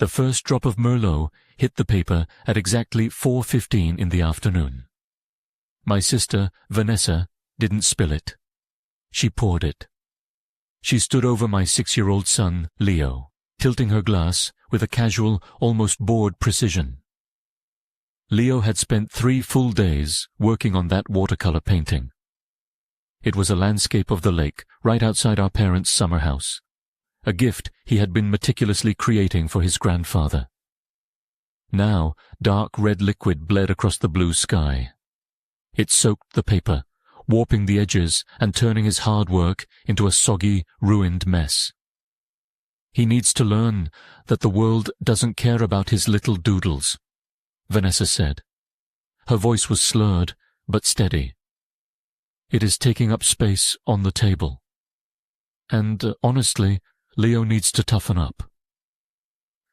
The first drop of Merlot hit the paper at exactly 4:15 in the afternoon. My sister, Vanessa, didn't spill it. She poured it. She stood over my 6-year-old son, Leo, tilting her glass with a casual, almost bored precision. Leo had spent 3 full days working on that watercolor painting. It was a landscape of the lake right outside our parents' summer house, a gift he had been meticulously creating for his grandfather. Now, dark red liquid bled across the blue sky. It soaked the paper, warping the edges and turning his hard work into a soggy, ruined mess. He needs to learn that the world doesn't care about his little doodles, Vanessa said. Her voice was slurred, but steady. It is taking up space on the table. And, honestly, Leo needs to toughen up.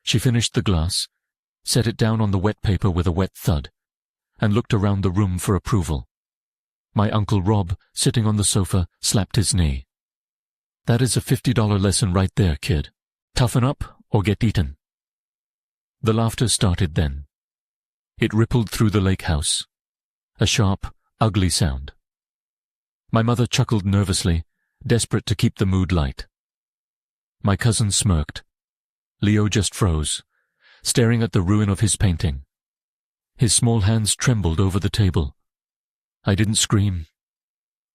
She finished the glass, set it down on the wet paper with a wet thud, and looked around the room for approval. My Uncle Rob, sitting on the sofa, slapped his knee. That is a $50 lesson right there, kid. Toughen up or get eaten. The laughter started then. It rippled through the lake house. A sharp, ugly sound. My mother chuckled nervously, desperate to keep the mood light. My cousin smirked. Leo just froze, staring at the ruin of his painting. His small hands trembled over the table. I didn't scream.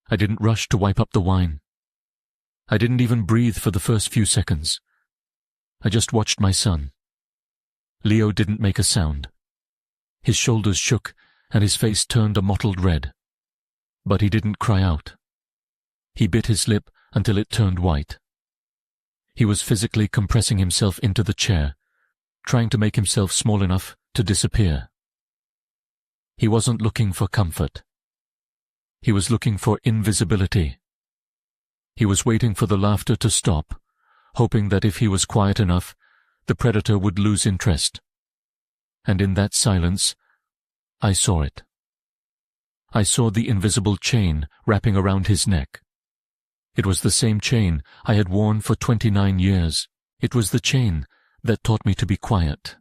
I didn't rush to wipe up the wine. I didn't even breathe for the first few seconds. I just watched my son. Leo didn't make a sound. His shoulders shook and his face turned a mottled red. But he didn't cry out. He bit his lip until it turned white. He was physically compressing himself into the chair, trying to make himself small enough to disappear. He wasn't looking for comfort. He was looking for invisibility. He was waiting for the laughter to stop, hoping that if he was quiet enough, the predator would lose interest. And in that silence, I saw it. I saw the invisible chain wrapping around his neck. It was the same chain I had worn for 29 years. It was the chain that taught me to be quiet.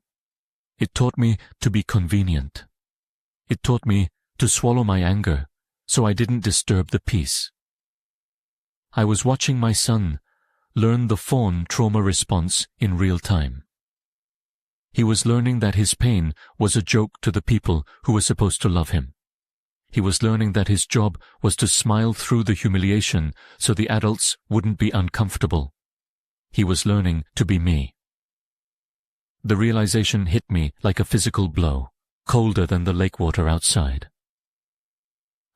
It taught me to be convenient. It taught me to swallow my anger so I didn't disturb the peace. I was watching my son learn the fawn trauma response in real time. He was learning that his pain was a joke to the people who were supposed to love him. He was learning that his job was to smile through the humiliation so the adults wouldn't be uncomfortable. He was learning to be me. The realization hit me like a physical blow, colder than the lake water outside.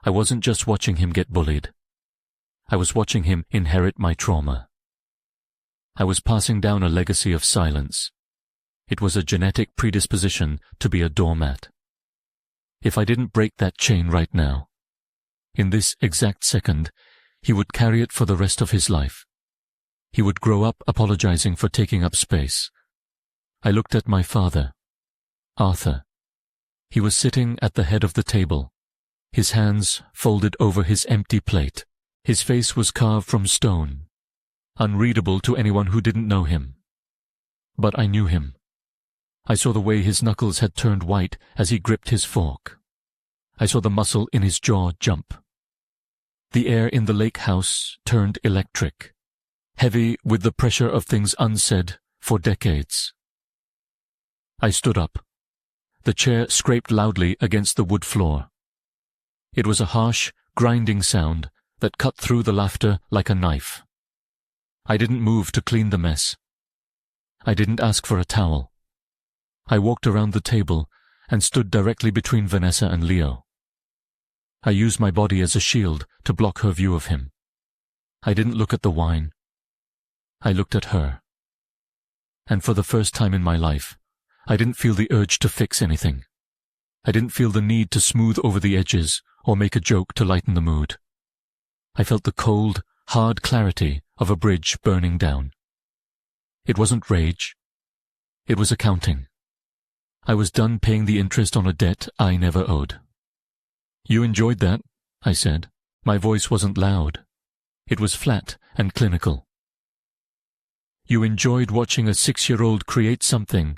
I wasn't just watching him get bullied. I was watching him inherit my trauma. I was passing down a legacy of silence. It was a genetic predisposition to be a doormat. If I didn't break that chain right now, in this exact second, he would carry it for the rest of his life. He would grow up apologizing for taking up space. I looked at my father, Arthur. He was sitting at the head of the table, his hands folded over his empty plate. His face was carved from stone, unreadable to anyone who didn't know him. But I knew him. I saw the way his knuckles had turned white as he gripped his fork. I saw the muscle in his jaw jump. The air in the lake house turned electric, heavy with the pressure of things unsaid for decades. I stood up. The chair scraped loudly against the wood floor. It was a harsh, grinding sound that cut through the laughter like a knife. I didn't move to clean the mess. I didn't ask for a towel. I walked around the table and stood directly between Vanessa and Leo. I used my body as a shield to block her view of him. I didn't look at the wine. I looked at her. And for the first time in my life, I didn't feel the urge to fix anything. I didn't feel the need to smooth over the edges or make a joke to lighten the mood. I felt the cold, hard clarity of a bridge burning down. It wasn't rage. It was accounting. I was done paying the interest on a debt I never owed. "You enjoyed that," I said. My voice wasn't loud. It was flat and clinical. "You enjoyed watching a 6-year-old create something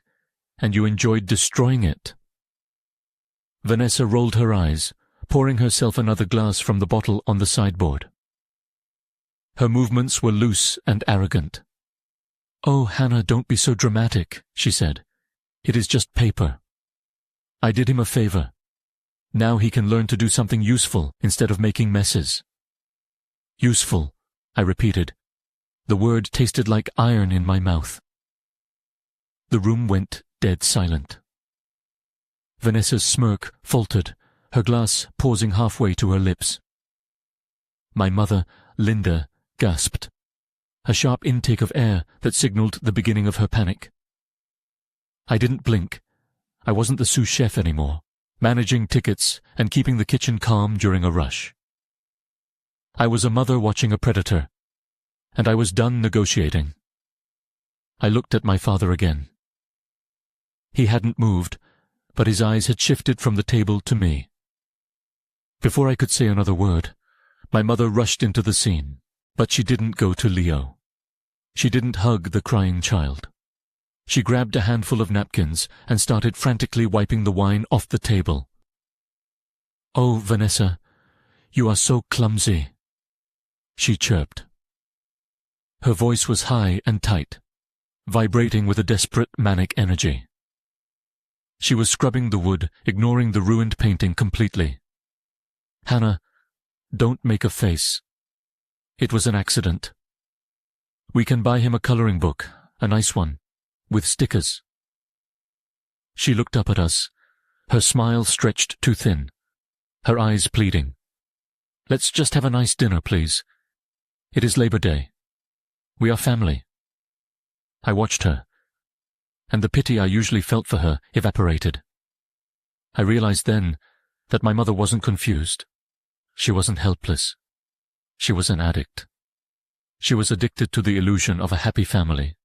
And you enjoyed destroying it." Vanessa rolled her eyes, pouring herself another glass from the bottle on the sideboard. Her movements were loose and arrogant. "Oh, Hannah, don't be so dramatic," she said. "It is just paper. I did him a favor. Now he can learn to do something useful instead of making messes." "Useful," I repeated. The word tasted like iron in my mouth. The room went dead silent. Vanessa's smirk faltered, her glass pausing halfway to her lips. My mother, Linda, gasped, a sharp intake of air that signaled the beginning of her panic. I didn't blink. I wasn't the sous chef anymore, managing tickets and keeping the kitchen calm during a rush. I was a mother watching a predator, and I was done negotiating. I looked at my father again. He hadn't moved, but his eyes had shifted from the table to me. Before I could say another word, my mother rushed into the scene, but she didn't go to Leo. She didn't hug the crying child. She grabbed a handful of napkins and started frantically wiping the wine off the table. "Oh, Vanessa, you are so clumsy," she chirped. Her voice was high and tight, vibrating with a desperate manic energy. She was scrubbing the wood, ignoring the ruined painting completely. "Hannah, don't make a face. It was an accident. We can buy him a coloring book, a nice one, with stickers." She looked up at us, her smile stretched too thin, her eyes pleading. "Let's just have a nice dinner, please. It is Labor Day. We are family." I watched her, and the pity I usually felt for her evaporated. I realized then that my mother wasn't confused. She wasn't helpless. She was an addict. She was addicted to the illusion of a happy family,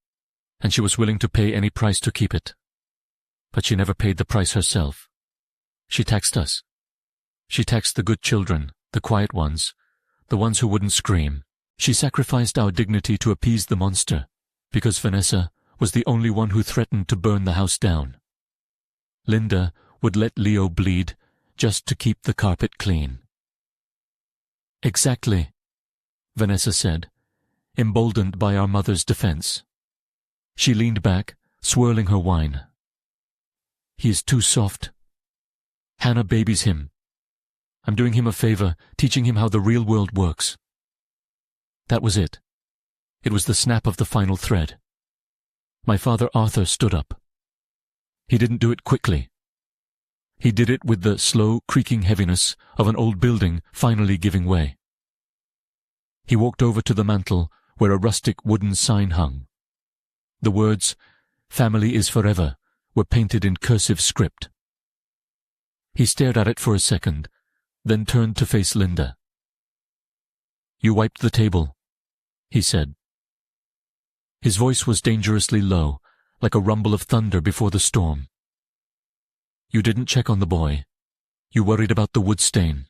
and she was willing to pay any price to keep it. But she never paid the price herself. She taxed us. She taxed the good children, the quiet ones, the ones who wouldn't scream. She sacrificed our dignity to appease the monster, because Vanessa was the only one who threatened to burn the house down. Linda would let Leo bleed just to keep the carpet clean. "Exactly," Vanessa said, emboldened by our mother's defense. She leaned back, swirling her wine. "He is too soft. Hannah babies him. I'm doing him a favor, teaching him how the real world works." That was it. It was the snap of the final thread. My father Arthur stood up. He didn't do it quickly. He did it with the slow, creaking heaviness of an old building finally giving way. He walked over to the mantel where a rustic wooden sign hung. The words, "Family is forever," were painted in cursive script. He stared at it for a second, then turned to face Linda. "You wiped the table," he said. His voice was dangerously low, like a rumble of thunder before the storm. "You didn't check on the boy. You worried about the wood stain."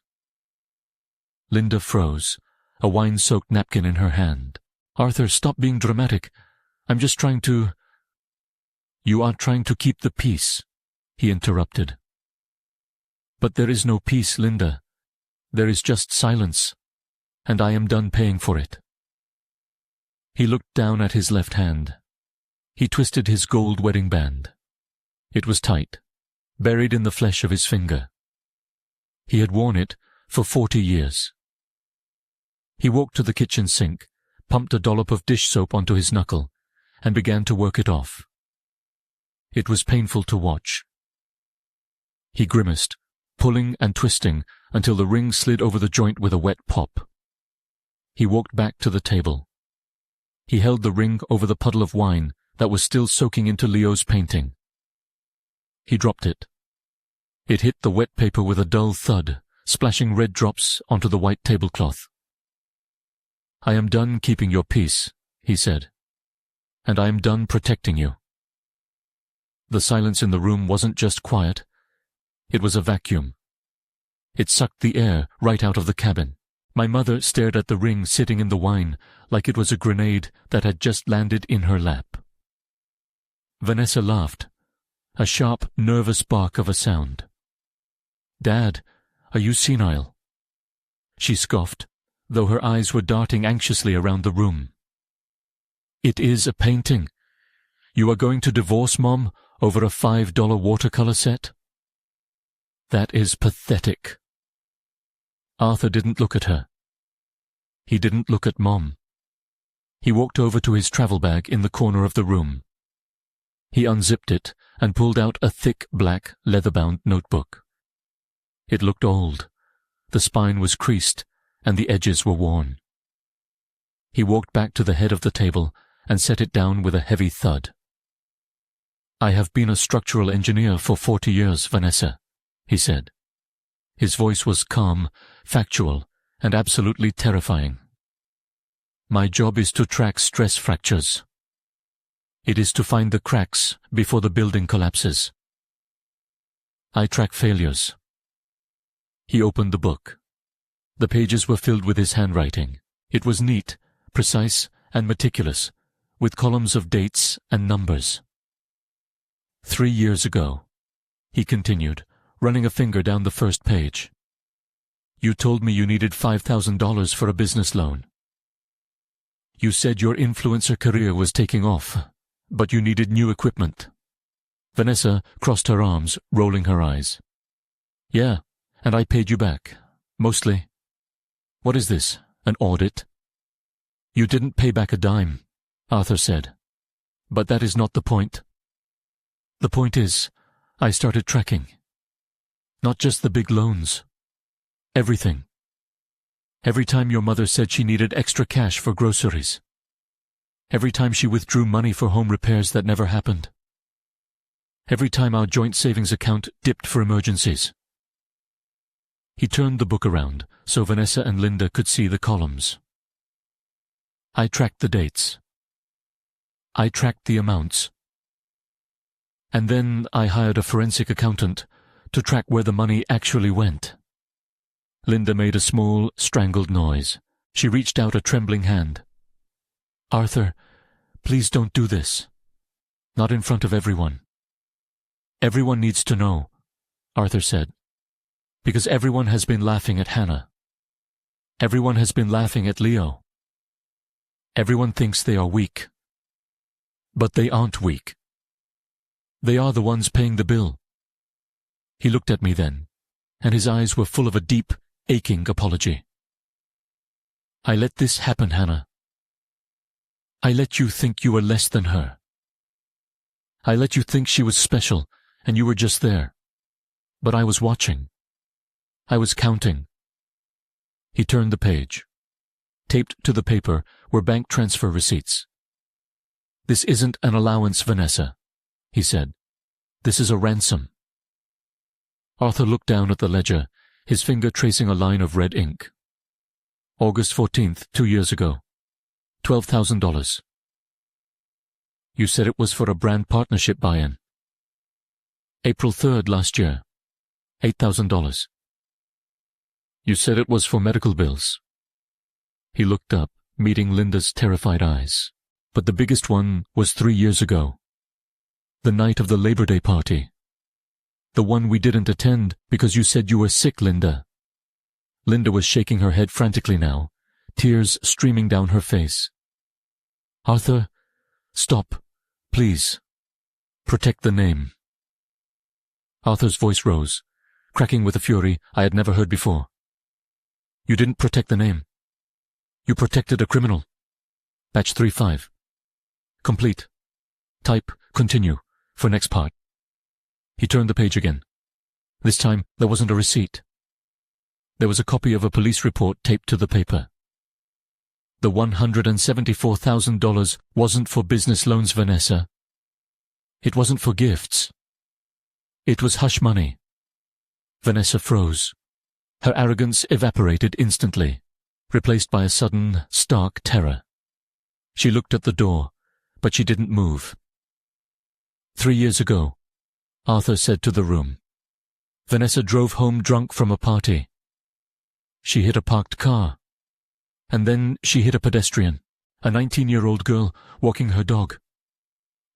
Linda froze, a wine-soaked napkin in her hand. "Arthur, stop being dramatic. I'm just trying to—" "You are trying to keep the peace," he interrupted. "But there is no peace, Linda. There is just silence, and I am done paying for it." He looked down at his left hand. He twisted his gold wedding band. It was tight, buried in the flesh of his finger. He had worn it for 40 years. He walked to the kitchen sink, pumped a dollop of dish soap onto his knuckle, and began to work it off. It was painful to watch. He grimaced, pulling and twisting until the ring slid over the joint with a wet pop. He walked back to the table. He held the ring over the puddle of wine that was still soaking into Leo's painting. He dropped it. It hit the wet paper with a dull thud, splashing red drops onto the white tablecloth. "I am done keeping your peace," he said, "and I am done protecting you." The silence in the room wasn't just quiet. It was a vacuum. It sucked the air right out of the cabin. My mother stared at the ring sitting in the wine like it was a grenade that had just landed in her lap. Vanessa laughed, a sharp, nervous bark of a sound. "Dad, are you senile?" She scoffed, though her eyes were darting anxiously around the room. "It is a painting. You are going to divorce Mom over a $5 watercolor set?" "That is pathetic." Arthur didn't look at her. He didn't look at Mom. He walked over to his travel bag in the corner of the room. He unzipped it and pulled out a thick, black, leather-bound notebook. It looked old. The spine was creased, and the edges were worn. He walked back to the head of the table and set it down with a heavy thud. "I have been a structural engineer for 40 years, Vanessa," he said. His voice was calm, factual, and absolutely terrifying. "My job is to track stress fractures. It is to find the cracks before the building collapses. I track failures." He opened the book. The pages were filled with his handwriting. It was neat, precise, and meticulous, with columns of dates and numbers. 3 years ago," he continued, running a finger down the first page. "You told me you needed $5,000 for a business loan. You said your influencer career was taking off, but you needed new equipment." Vanessa crossed her arms, rolling her eyes. "Yeah, and I paid you back, mostly. What is this, an audit?" "You didn't pay back a dime," Arthur said. "But that is not the point. The point is, I started tracking. Not just the big loans. Everything. Every time your mother said she needed extra cash for groceries. Every time she withdrew money for home repairs that never happened. Every time our joint savings account dipped for emergencies." He turned the book around so Vanessa and Linda could see the columns. "I tracked the dates. I tracked the amounts. And then I hired a forensic accountant to track where the money actually went." Linda made a small, strangled noise. She reached out a trembling hand. "Arthur, please don't do this. Not in front of everyone." "Everyone needs to know," Arthur said, "because everyone has been laughing at Hannah. Everyone has been laughing at Leo. Everyone thinks they are weak. But they aren't weak. They are the ones paying the bill." He looked at me then, and his eyes were full of a deep, aching apology. "I let this happen, Hannah. I let you think you were less than her. I let you think she was special, and you were just there. But I was watching. I was counting." He turned the page. Taped to the paper were bank transfer receipts. "This isn't an allowance, Vanessa," he said. "This is a ransom." Arthur looked down at the ledger, his finger tracing a line of red ink. "August 14th, 2 years ago. $12,000. You said it was for a brand partnership buy-in. April 3rd last year. $8,000. You said it was for medical bills." He looked up, meeting Linda's terrified eyes. But the biggest one was 3 years ago. The night of the Labor Day party. The one we didn't attend because you said you were sick, Linda. Linda was shaking her head frantically now, tears streaming down her face. "Arthur, stop, please. Protect the name." Arthur's voice rose, cracking with a fury I had never heard before. "You didn't protect the name. You protected a criminal. Batch 3-5. Complete. Type continue for next part." He turned the page again. This time there wasn't a receipt. There was a copy of a police report taped to the paper. The $174,000 wasn't for business loans, Vanessa. It wasn't for gifts. It was hush money. Vanessa froze. Her arrogance evaporated instantly, replaced by a sudden, stark terror. She looked at the door, but she didn't move. 3 years ago, Arthur said to the room. Vanessa drove home drunk from a party. She hit a parked car. And then she hit a pedestrian, a 19-year-old girl walking her dog.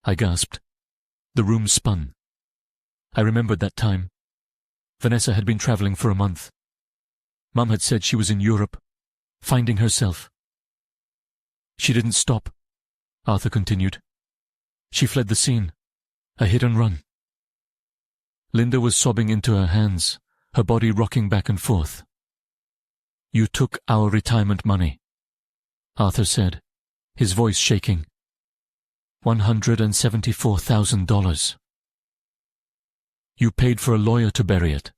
I gasped. The room spun. I remembered that time. Vanessa had been traveling for a month. Mum had said she was in Europe, finding herself. She didn't stop, Arthur continued. She fled the scene, a hit and run. Linda was sobbing into her hands, her body rocking back and forth. You took our retirement money, Arthur said, his voice shaking. $174,000. You paid for a lawyer to bury it.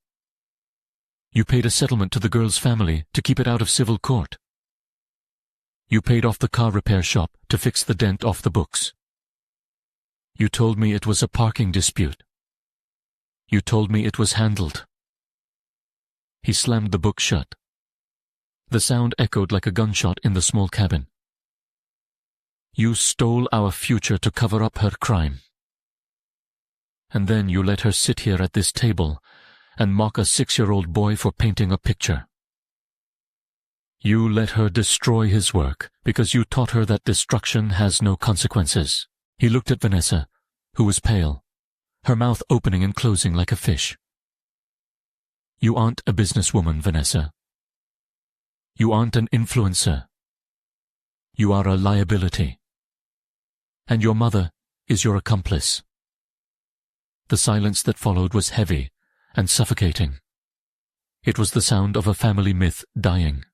You paid a settlement to the girl's family to keep it out of civil court. You paid off the car repair shop to fix the dent off the books. You told me it was a parking dispute. You told me it was handled. He slammed the book shut. The sound echoed like a gunshot in the small cabin. You stole our future to cover up her crime. And then you let her sit here at this table and mock a 6-year-old boy for painting a picture. You let her destroy his work because you taught her that destruction has no consequences. He looked at Vanessa, who was pale, her mouth opening and closing like a fish. You aren't a businesswoman, Vanessa. You aren't an influencer. You are a liability. And your mother is your accomplice. The silence that followed was heavy and suffocating. It was the sound of a family myth dying.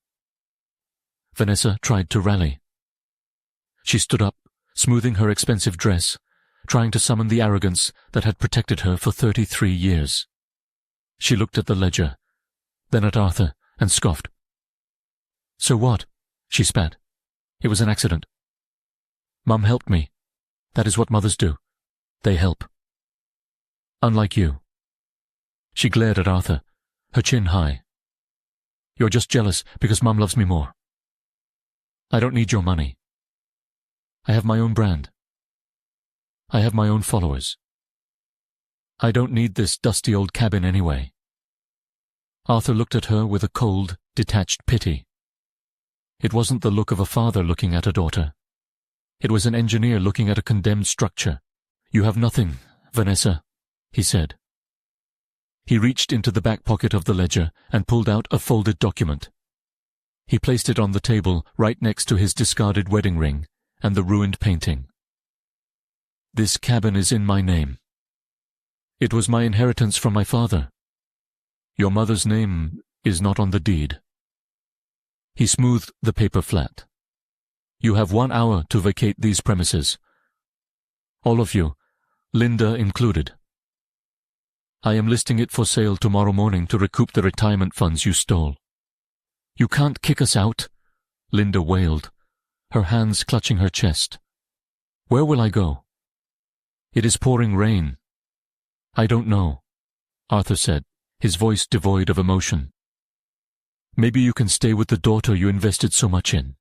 Vanessa tried to rally. She stood up, smoothing her expensive dress, trying to summon the arrogance that had protected her for 33 years. She looked at the ledger, then at Arthur, and scoffed. So what? She spat. It was an accident. Mum helped me. That is what mothers do. They help. Unlike you. She glared at Arthur, her chin high. You're just jealous because Mum loves me more. I don't need your money. I have my own brand. I have my own followers. I don't need this dusty old cabin anyway. Arthur looked at her with a cold, detached pity. It wasn't the look of a father looking at a daughter. It was an engineer looking at a condemned structure. You have nothing, Vanessa, he said. He reached into the back pocket of the ledger and pulled out a folded document. He placed it on the table right next to his discarded wedding ring and the ruined painting. This cabin is in my name. It was my inheritance from my father. Your mother's name is not on the deed. He smoothed the paper flat. You have 1 hour to vacate these premises. All of you, Linda included. I am listing it for sale tomorrow morning to recoup the retirement funds you stole. You can't kick us out, Linda wailed, her hands clutching her chest. Where will I go? It is pouring rain. I don't know, Arthur said, his voice devoid of emotion. Maybe you can stay with the daughter you invested so much in.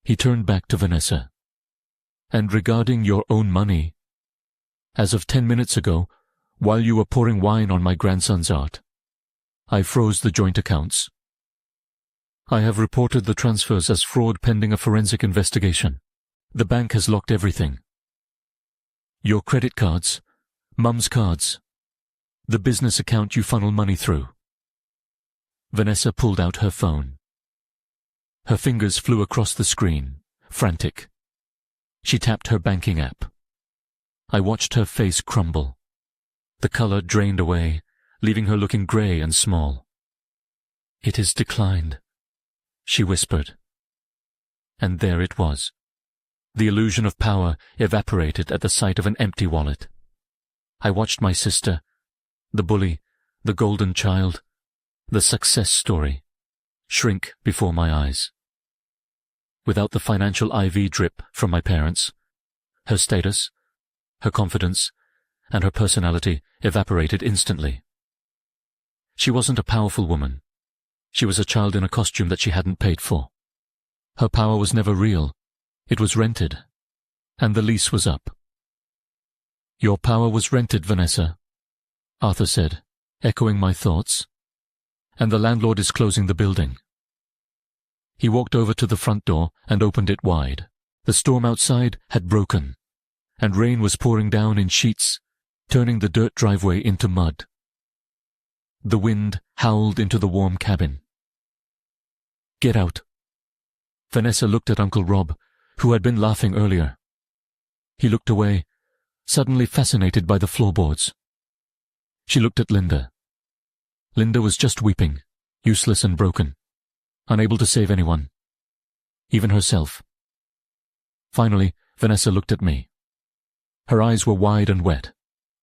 He turned back to Vanessa. And regarding your own money, as of 10 minutes ago, while you were pouring wine on my grandson's art, I froze the joint accounts. I have reported the transfers as fraud pending a forensic investigation. The bank has locked everything. Your credit cards, Mum's cards, the business account you funnel money through. Vanessa pulled out her phone. Her fingers flew across the screen, frantic. She tapped her banking app. I watched her face crumble. The color drained away, leaving her looking grey and small. It is declined, she whispered. And there it was. The illusion of power evaporated at the sight of an empty wallet. I watched my sister, the bully, the golden child, the success story, shrink before my eyes. Without the financial IV drip from my parents, her status, her confidence, and her personality evaporated instantly. She wasn't a powerful woman. She was a child in a costume that she hadn't paid for. Her power was never real. It was rented, and the lease was up. Your power was rented, Vanessa, Arthur said, echoing my thoughts. And the landlord is closing the building. He walked over to the front door and opened it wide. The storm outside had broken, and rain was pouring down in sheets, turning the dirt driveway into mud. The wind howled into the warm cabin. "Get out." Vanessa looked at Uncle Rob, who had been laughing earlier. He looked away, suddenly fascinated by the floorboards. She looked at Linda. Linda was just weeping, useless and broken, unable to save anyone, even herself. Finally, Vanessa looked at me. Her eyes were wide and wet,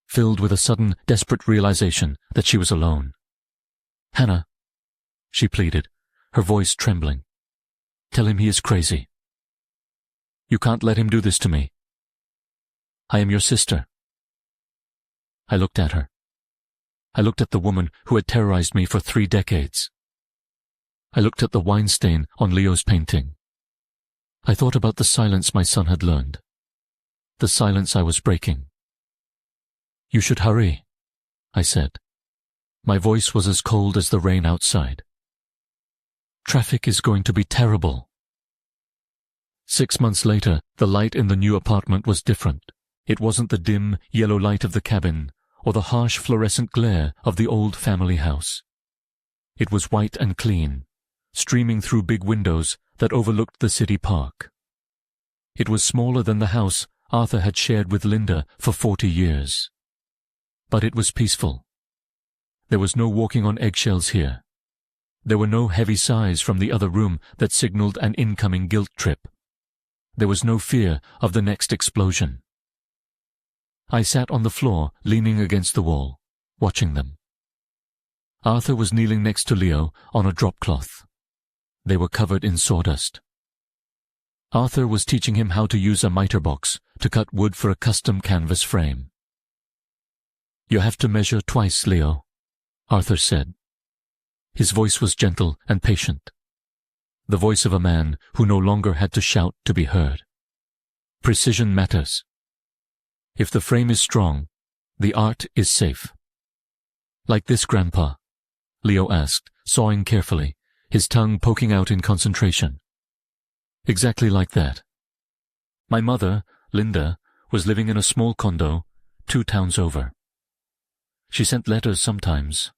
filled with a sudden, desperate realization that she was alone. "Hannah," she pleaded, her voice trembling. "Tell him he is crazy. You can't let him do this to me. I am your sister." I looked at her. I looked at the woman who had terrorized me for 3 decades. I looked at the wine stain on Leo's painting. I thought about the silence my son had learned, the silence I was breaking. "You should hurry," I said. My voice was as cold as the rain outside. "Traffic is going to be terrible." 6 months later, the light in the new apartment was different. It wasn't the dim, yellow light of the cabin or the harsh fluorescent glare of the old family house. It was white and clean, streaming through big windows that overlooked the city park. It was smaller than the house Arthur had shared with Linda for 40 years. But it was peaceful. There was no walking on eggshells here. There were no heavy sighs from the other room that signaled an incoming guilt trip. There was no fear of the next explosion. I sat on the floor, leaning against the wall, watching them. Arthur was kneeling next to Leo on a drop cloth. They were covered in sawdust. Arthur was teaching him how to use a miter box to cut wood for a custom canvas frame. "You have to measure twice, Leo," Arthur said. His voice was gentle and patient, the voice of a man who no longer had to shout to be heard. "Precision matters. If the frame is strong, the art is safe." "Like this, Grandpa?" Leo asked, sawing carefully, his tongue poking out in concentration. "Exactly like that. My mother, Linda, was living in a small condo 2 towns over. She sent letters sometimes.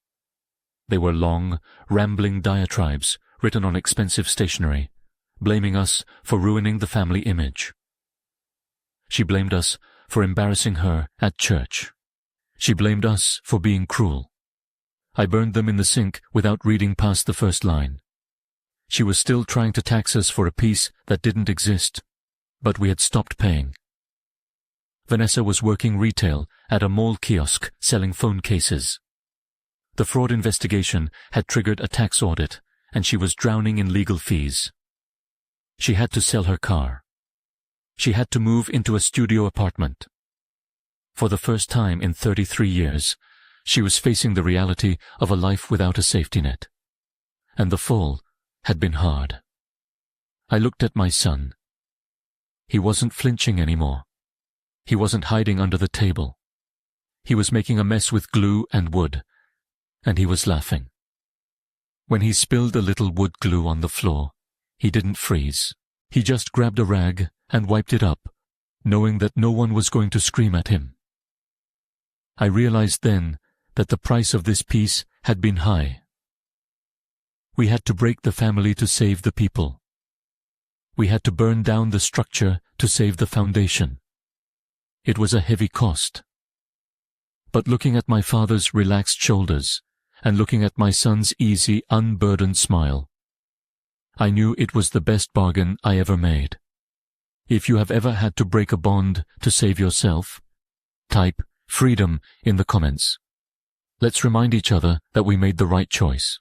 They were long, rambling diatribes written on expensive stationery, blaming us for ruining the family image. She blamed us for embarrassing her at church. She blamed us for being cruel. I burned them in the sink without reading past the first line. She was still trying to tax us for a piece that didn't exist, but we had stopped paying. Vanessa was working retail at a mall kiosk selling phone cases. The fraud investigation had triggered a tax audit, and she was drowning in legal fees. She had to sell her car. She had to move into a studio apartment. For the first time in 33 years, she was facing the reality of a life without a safety net. And the fall had been hard. I looked at my son. He wasn't flinching anymore. He wasn't hiding under the table. He was making a mess with glue and wood, and he was laughing. When he spilled a little wood glue on the floor, he didn't freeze. He just grabbed a rag and wiped it up, knowing that no one was going to scream at him. I realized then that the price of this peace had been high. We had to break the family to save the people. We had to burn down the structure to save the foundation. It was a heavy cost. But looking at my father's relaxed shoulders and looking at my son's easy, unburdened smile, I knew it was the best bargain I ever made. If you have ever had to break a bond to save yourself, type freedom in the comments. Let's remind each other that we made the right choice.